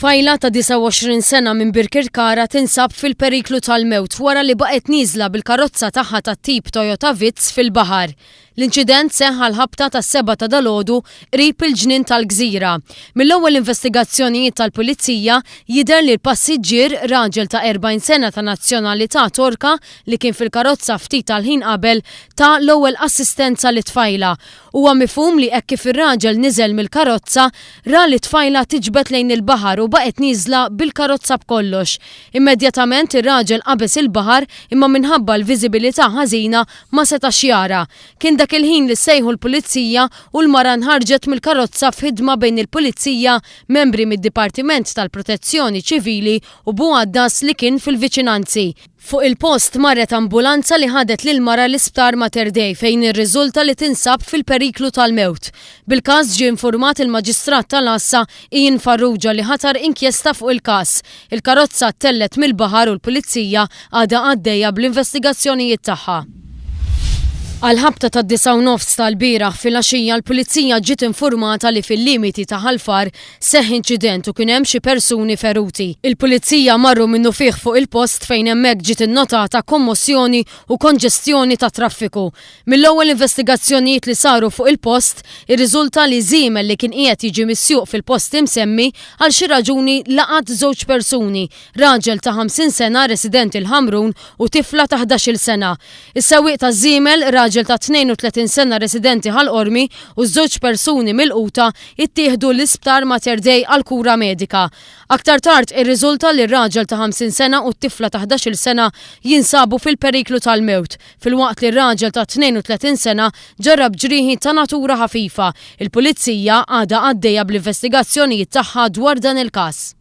Tfajla ta' 29 sena minn Birkirkara tinsab fil-periklu tal-mewt wara li baqgħet nieżla bil-karozza tagħha tat-tip Toyota Vitz fil-baħar. L-inċident seħħ l-ħabta tas-7 ta' dalgħodu qrib il-ġnien tal-Gżira. Mill-ewwel investigazzjonijiet tal-Pulizija jidher li l-passiġġier raġel ta' 40 sena ta' nazzjonalità Torka li kien fil-karozza ftit tal-ħin qabel ta' l-ewwel assistenza lit tfajla. Huwa mifhum li hekk kif ir-raġel niżel mill-karozza ra li tfajla tiġbed lejn il-baħar u baqgħet nieżla bil-karozza b'kollox. Immedjatament ir-raġel qabeż il-baħar imma minħabba l-viżibilità ħażina ma setax jara. Kien dak il-ħin li sejħu l-Pulizija u l-mara nħarġet mill-karozza f'ħidma bejn il-Pulizija, membri mid-Dipartiment tal-Protezzjoni Ċivili u Buaddas li kien fil-viċinanzi. Fuq il-post marret ambulanza li ħadet lil mara l-isptar Mater Dei fejn irriżulta li tinsab fil-periklu tal-mewt. Bil-każ ġie infurmat il-Maġistrat tal-Assa Ian Farrugia li ħatar inkjesta fuq il-każ. Il-karozza tellet mill-baħar u l-Pulizija għadha għaddejja bl-investigazzjonijiet tagħha. Għal-ħabta ta' 9:30 tal-bieraħ fil-għaxija l-Pulizija ġiet infurmata li fil-limiti ta' Ħalfar seħħ inċident u kien hemm xi persuni feruti. Il-Pulizija marru minnu fih fuq il-post fejn hemmhekk ġiet innotata kommozzjoni u konġestjoni ta' traffiku. Mill-ewwel investigazzjonijiet li saru fuq il-post irriżulta li żiemel li kien qiegħed jiġi missjuq fil-post imsemmi għal xi raġuni laqat żewġ persuni, raġel ta' 50 sena residenti l-Ħamrun u tifla ta' 11-il sena. Is-sewwieq ta' żiemel raġel ta' 32 sena residenti ħal-Qormi u żewġ persuni mill-Quta ittieħdu l-isptar Mater Dei għal kura medika. Aktar tard irriżulta li r-raġel ta' 50 sena u t-tifla ta' 11-il sena jinsabu fil-periklu tal-mewt, filwaqt li r-raġel ta' 32 sena ġarrab ġrieħi ta' natura ħafifa. Il-Pulizija għadha għaddejja bl-investigazzjonijiet tagħha dwar dan il-każ.